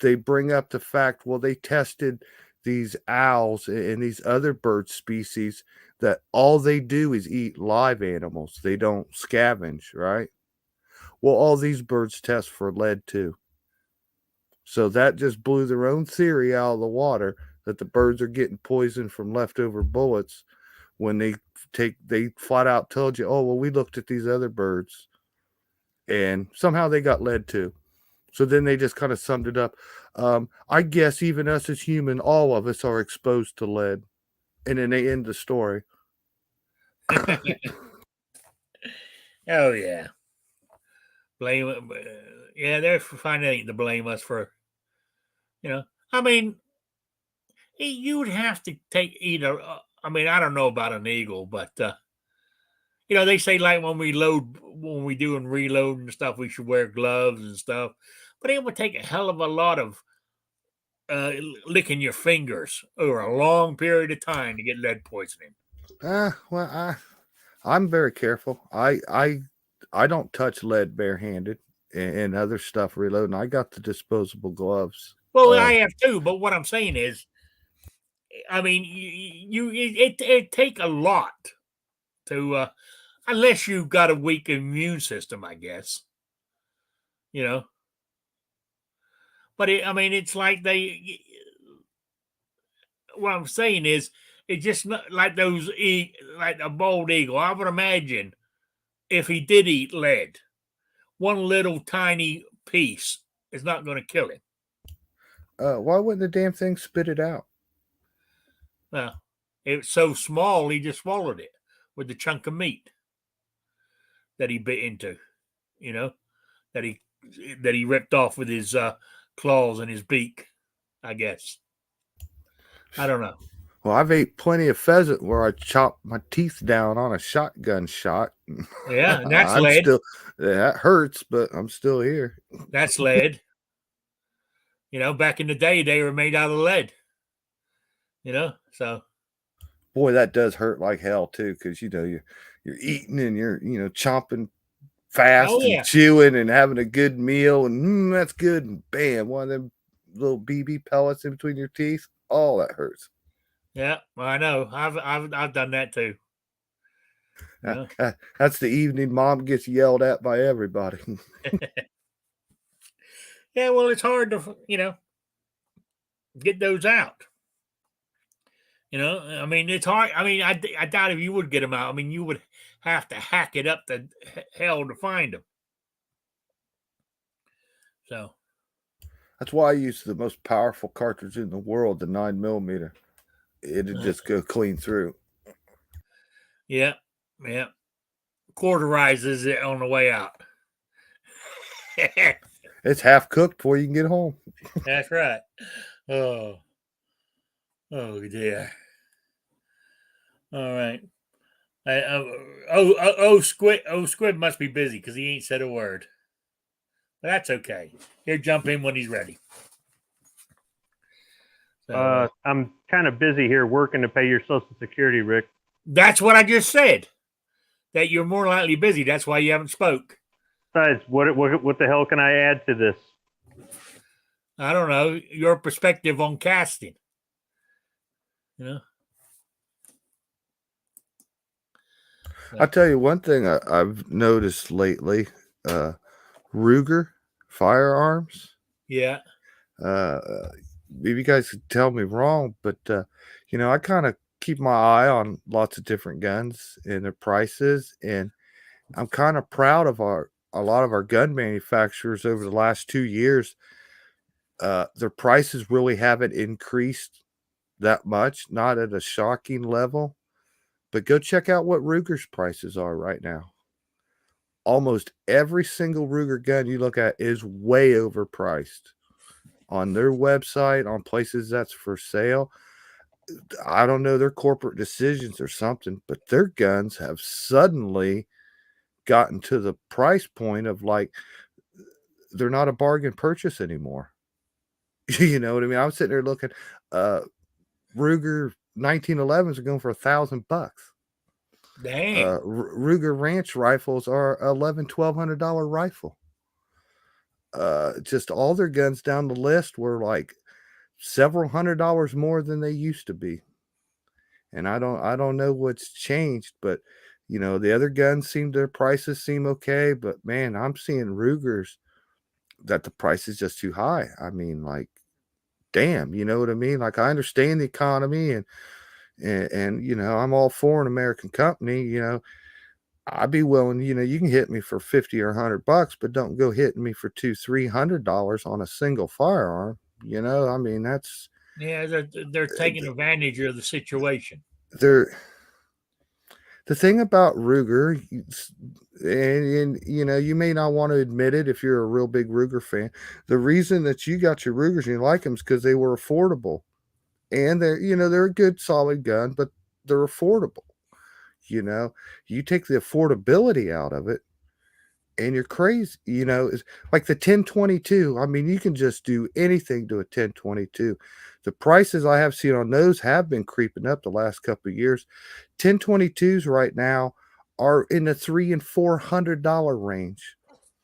S2: they bring up the fact, well, they tested these owls and these other bird species that all they do is eat live animals. They don't scavenge, right? Well, all these birds test for lead too. So that just blew their own theory out of the water that the birds are getting poisoned from leftover bullets when they flat out told you, oh, well, we looked at these other birds and somehow they got lead too. So then they just kind of summed it up. I guess even us as human, all of us are exposed to lead. And then they end the story.
S1: Oh, yeah. Blame yeah, they're finding to blame us for, I mean, you would have to take either, I don't know about an eagle, but, they say like when we do and reload and stuff, we should wear gloves and stuff, but it would take a hell of a lot of licking your fingers over a long period of time to get lead poisoning.
S2: Well, I'm very careful. I don't touch lead barehanded and other stuff reloading. I got the disposable gloves.
S1: Well, I have too, but what I'm saying is, it take a lot to, unless you've got a weak immune system, I guess, But it's like what I'm saying is, it's just not like like a bald eagle. I would imagine if he did eat lead, one little tiny piece is not going to kill him.
S2: Why wouldn't the damn thing spit it out?
S1: Well, it's so small, he just swallowed it with the chunk of meat that he bit into, that he ripped off with his claws and his beak, I guess. I don't know.
S2: Well, I've ate plenty of pheasant where I chopped my teeth down on a shotgun shot.
S1: Yeah, and that's lead.
S2: That hurts, but I'm still here.
S1: That's lead. Back in the day, they were made out of lead. So.
S2: Boy, that does hurt like hell too, because you're eating and you're chomping fast and chewing and having a good meal and that's good, and bam, one of them little BB pellets in between your teeth. Oh, that hurts.
S1: Yeah, I know. I've done that too. Yeah.
S2: That's the evening mom gets yelled at by everybody.
S1: Yeah, well, it's hard to get those out. I mean, it's hard. I mean, I doubt if you would get them out. I mean, you would have to hack it up to hell to find them. So
S2: That's why I use the most powerful cartridge in the world, the 9mm. It'd just go clean through.
S1: yeah, yeah, cauterizes it on the way out.
S2: It's half cooked before you can get home.
S1: That's right. Oh, dear. All right. Squid must be busy because he ain't said a word. But that's okay. He'll jump in when he's ready. So,
S3: I'm kind of busy here working to pay your Social Security, Rick.
S1: that's what I just said. That you're more likely busy. That's why you haven't spoke.
S3: Besides, what the hell can I add to this?
S1: I don't know your perspective on casting.
S2: I'll tell you one thing I've noticed lately: Ruger firearms.
S1: Yeah.
S2: Maybe you guys could tell me wrong, but I kind of keep my eye on lots of different guns and their prices, and I'm kind of proud of a lot of our gun manufacturers over the last 2 years. Their prices really haven't increased that much, not at a shocking level. But go check out what Ruger's prices are right now. Almost every single Ruger gun you look at is way overpriced on their website, on places that's for sale. I don't know their corporate decisions or something, but their guns have suddenly gotten to the price point of like they're not a bargain purchase anymore. You know what I mean? I was sitting there looking, Ruger 1911s are going for $1,000.
S1: Damn.
S2: Ruger Ranch rifles are $1,100-$1,200 rifle. Just all their guns down the list were like several $100 more than they used to be. And I don't know what's changed, but the other guns their prices seem okay, but man, I'm seeing Rugers that the price is just too high. I mean, like, damn, you know what I mean? Like, I understand the economy and I'm all for an American company. I'd be willing, you can hit me for 50 or $100, but don't go hitting me for $200-$300 on a single firearm. I mean, that's
S1: Yeah, they're taking advantage of the situation.
S2: they're the thing about Ruger, and you may not want to admit it if you're a real big Ruger fan. The reason that you got your Rugers and you like them is because they were affordable, and they're a good solid gun, but they're affordable. You take the affordability out of it, and you're crazy. It's like the 1022. I mean, you can just do anything to a 1022. The prices I have seen on those have been creeping up the last couple of years. 1022s right now are in the $300 and $400 range.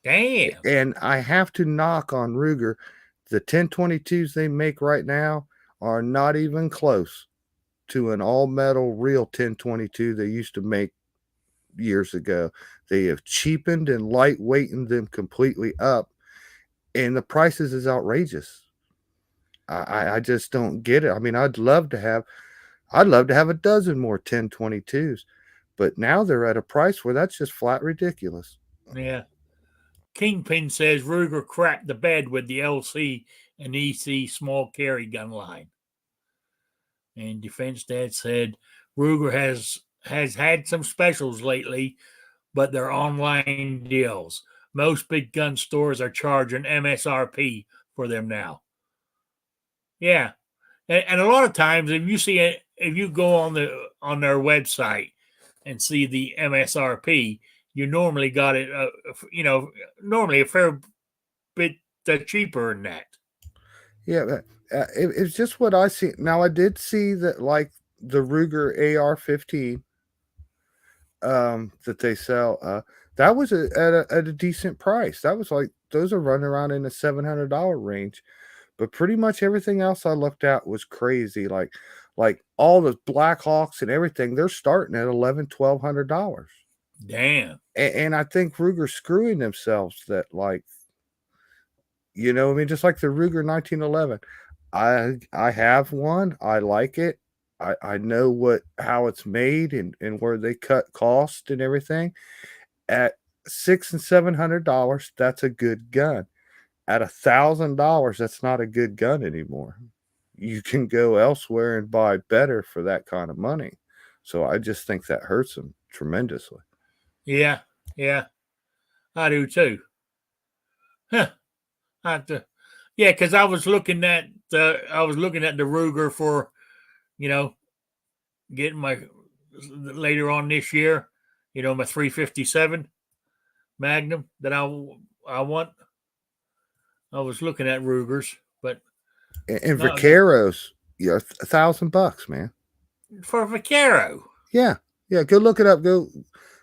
S1: Damn.
S2: And I have to knock on Ruger. The 1022s they make right now are not even close to an all metal real 1022 they used to make years ago. They have cheapened and lightweightened them completely up, and the prices is outrageous. I just don't get it. I mean, I'd love to have a dozen more 1022s, but now they're at a price where that's just flat ridiculous.
S1: Yeah. Kingpin says Ruger cracked the bed with the LC and EC small carry gun line. And Defense Dad said Ruger has had some specials lately, but they're online deals. Most big gun stores are charging MSRP for them now. Yeah, and a lot of times if you go on their website and see the MSRP, you normally got it. Normally a fair bit cheaper than that.
S2: Yeah, it's just what I see. Now, I did see that, like the Ruger AR-15 that they sell, that was at a decent price. That was like those are running around in the $700 range. but pretty much everything else I looked at was crazy. Like all the Blackhawks and everything, they're starting at $1,100-$1,200.
S1: Damn.
S2: And I think Ruger's screwing themselves that, like, I mean, just like the Ruger 1911. I have one. I like it. I know how it's made and where they cut cost and everything. At $600 and $700, that's a good gun. At $1,000, that's not a good gun anymore. You can go elsewhere and buy better for that kind of money. So I just think that hurts them tremendously.
S1: Yeah. Yeah. I do too. Huh. I have to. Yeah, because I was looking at the Ruger for, getting my later on this year, my 357 Magnum that I want. I was looking at Rugers, but
S2: And
S1: no,
S2: Vaqueros, yeah, $1,000, man.
S1: for Vaquero.
S2: Yeah, yeah. Go look it up. Go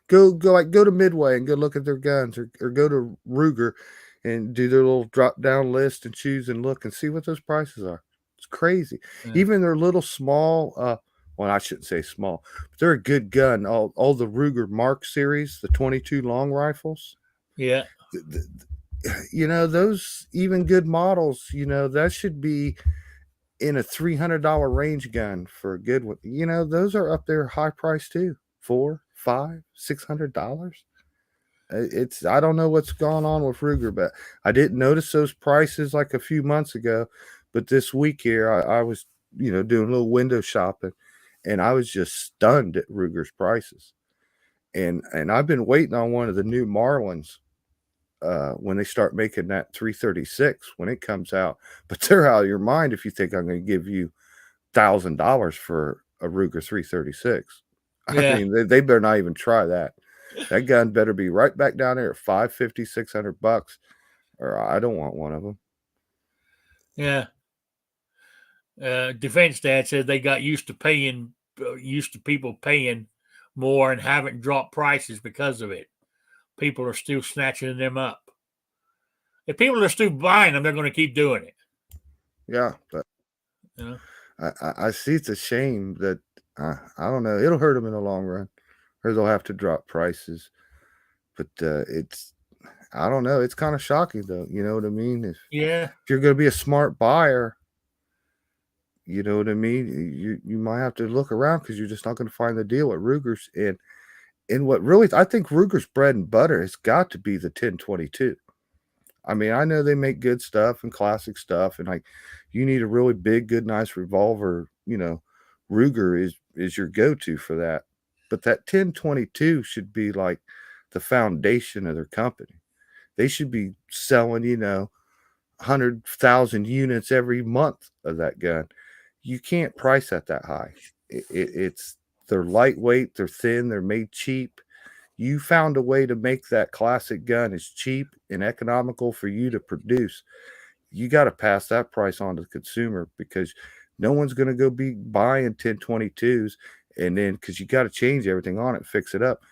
S2: to Midway and go look at their guns, or go to Ruger and do their little drop down list and choose and look and see what those prices are. It's crazy.
S1: Yeah.
S2: Even their little small, well, I shouldn't say small, but they're a good gun. All the Ruger Mark series, the 22 long rifles.
S1: Yeah.
S2: Those even good models, that should be in a $300 range gun for a good one. Those are up there high price too. $400, $500, $600. I don't know what's going on with Ruger, but I didn't notice those prices like a few months ago. But this week here, I was, doing a little window shopping, and I was just stunned at Ruger's prices. And I've been waiting on one of the new Marlins when they start making that 336 when it comes out. But they're out of your mind if you think I'm going to give you $1,000 for a Ruger 336.
S1: Yeah.
S2: I mean, they better not even try that. That gun better be right back down there at $550, $600, or I don't want one of them.
S1: Yeah. Defense Dad said they got used to people paying more and haven't dropped prices because of it. People are still snatching them up. If people are still buying them, they're going to keep doing it.
S2: Yeah, but I see it's a shame that I don't know. It'll hurt them in the long run, or they'll have to drop prices. But I don't know. It's kind of shocking, though. You know what I mean? If you're going to be a smart buyer, you know what I mean? You might have to look around because you're just not going to find the deal at Ruger's. And what really, I think Ruger's bread and butter has got to be the 1022. I mean, I know they make good stuff and classic stuff, and like you need a really big, good, nice revolver. Ruger is your go-to for that. But that 1022 should be like the foundation of their company. They should be selling, 100,000 units every month of that gun. You can't price at that high. They're lightweight, they're thin, they're made cheap. You found a way to make that classic gun as cheap and economical for you to produce. You got to pass that price on to the consumer, because no one's going to go be buying 1022s, and then because you got to change everything on it, fix it up.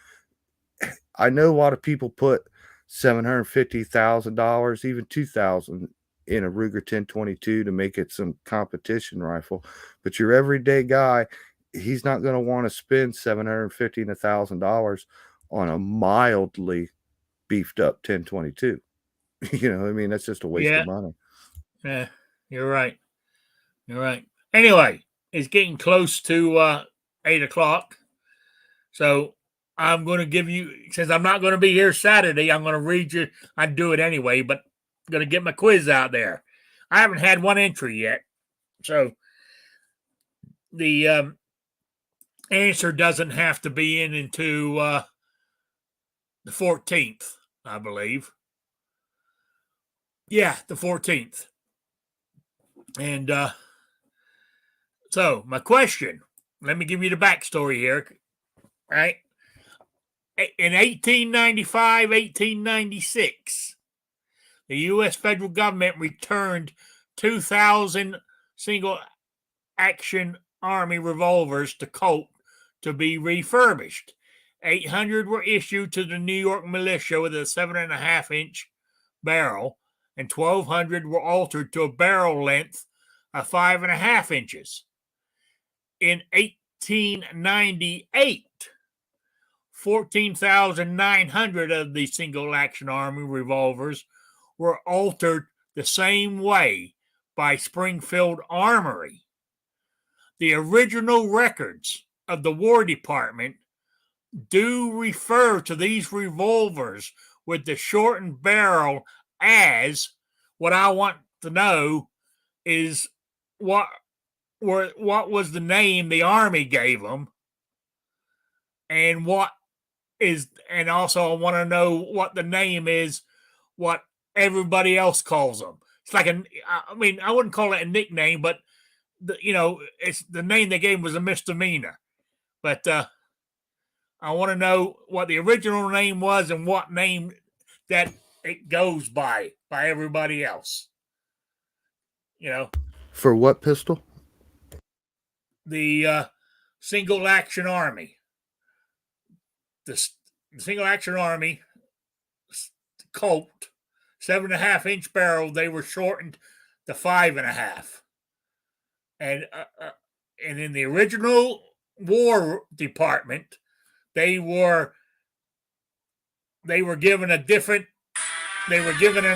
S2: I know a lot of people put $750,000, even $2,000 in a Ruger 1022 to make it some competition rifle, but your everyday guy, he's not going to want to spend $750 and $1,000 on a mildly beefed up 1022. I mean, that's just a waste of money.
S1: Yeah, you're right. Anyway, it's getting close to 8 o'clock. So I'm going to give you, since I'm not going to be here Saturday, I'm going to read you. I do it anyway, but I'm going to get my quiz out there. I haven't had one entry yet. So the answer doesn't have to be in into the 14th, I believe. Yeah, the 14th. And so my question, let me give you the backstory here. Right? In 1895, 1896, the U.S. federal government returned 2,000 single action Army revolvers to Colt to be refurbished. 800 were issued to the New York militia with a 7.5-inch barrel, and 1,200 were altered to a barrel length of 5.5 inches. In 1898, 14,900 of the single action Army revolvers were altered the same way by Springfield Armory. The original records of the War Department do refer to these revolvers with the shortened barrel as, what I want to know is what was the name the Army gave them, and also I want to know what the name is, what everybody else calls them. It's like I wouldn't call it a nickname, but it's the name they gave was a misdemeanor. But I want to know what the original name was and what name that it goes by everybody else.
S2: For what pistol?
S1: The single action Army. The single action Army Colt, 7.5-inch barrel. They were shortened to 5.5. And in the original War Department, they were given a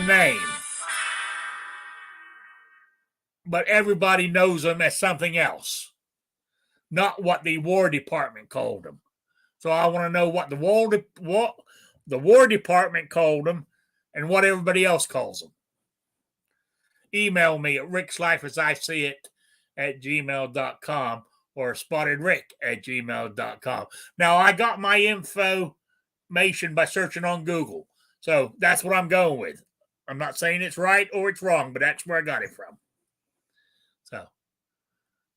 S1: name, but everybody knows them as something else, not what the War Department called them. So I want to know what the War Department called them and what everybody else calls them. Email me at rickslifeasiseeit@gmail.com or spottedrick@gmail.com. Now, I got my information by searching on Google, so that's what I'm going with. I'm not saying it's right or it's wrong, but that's where I got it from. So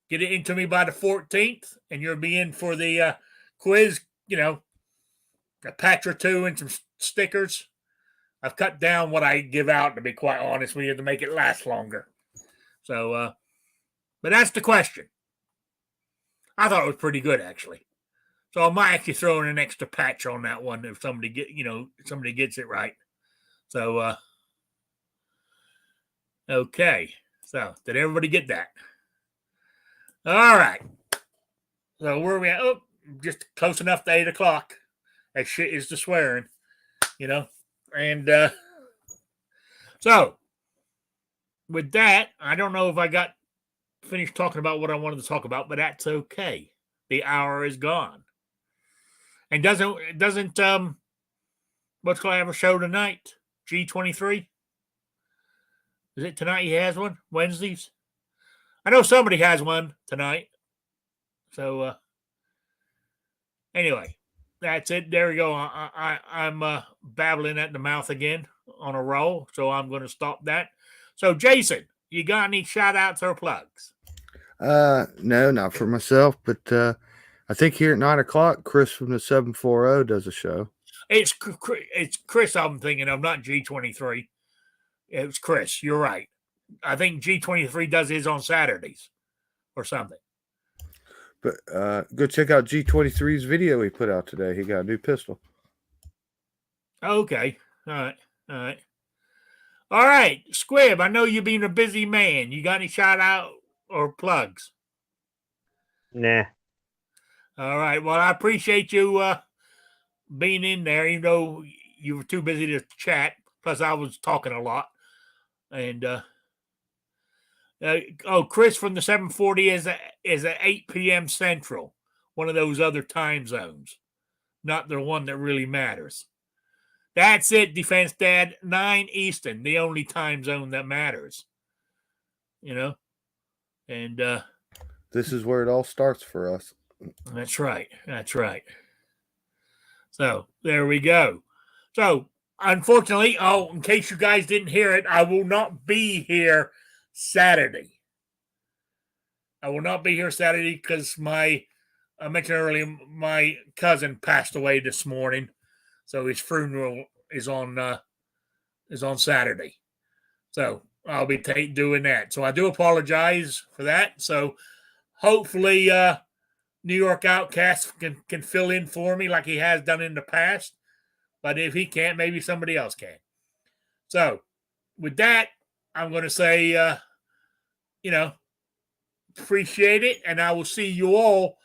S1: get it into me by the 14th, and you'll be in for the quiz, a patch or two and some stickers. I've cut down what I give out, to be quite honest with you, to make it last longer. So, but that's the question. I thought it was pretty good, actually. So I might actually throw in an extra patch on that one if somebody gets it right. So, okay. So did everybody get that? All right. So where are we at? Oh, just close enough to 8 o'clock. That shit is the swearing, And so with that, I don't know if I got finished talking about what I wanted to talk about, but that's okay. The hour is gone. And doesn't what's going to have a show tonight? G23? Is it tonight he has one? Wednesdays? I know somebody has one tonight. So anyway, that's it. There we go. I'm babbling at the mouth again on a roll, so I'm going to stop that. So, Jason, you got any shout-outs or plugs?
S2: No, not for myself, but I think here at 9 o'clock, Chris from the 740 does a show.
S1: It's Chris I'm thinking of, not G23. It's Chris. You're right. I think G23 does his on Saturdays or something.
S2: But go check out G23's video he put out today. He got a new pistol.
S1: Okay. All right. Squib, I know you've been a busy man. You got any shout out or plugs?
S3: Nah.
S1: All right. Well, I appreciate you being in there, even though you were too busy to chat. Plus, I was talking a lot. And Chris from the 740 is at 8 p.m. Central, one of those other time zones, not the one that really matters. That's it, Defense Dad. 9 Eastern, the only time zone that matters. And
S2: this is where it all starts for us.
S1: That's right. So there we go. So unfortunately, in case you guys didn't hear it, I will not be here Saturday. I will not be here Saturday because I mentioned earlier, my cousin passed away this morning. So his funeral is on Saturday. So I'll be doing that. So I do apologize for that. So hopefully New York Outcast can fill in for me like he has done in the past. But if he can't, maybe somebody else can. So with that, I'm going to say, appreciate it. And I will see you all.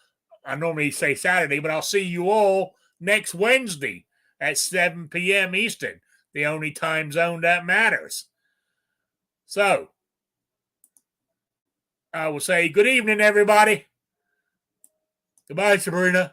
S1: I normally say Saturday, but I'll see you all next Wednesday at 7 p.m. Eastern, the only time zone that matters. So I will say good evening, everybody. Goodbye, Sabrina.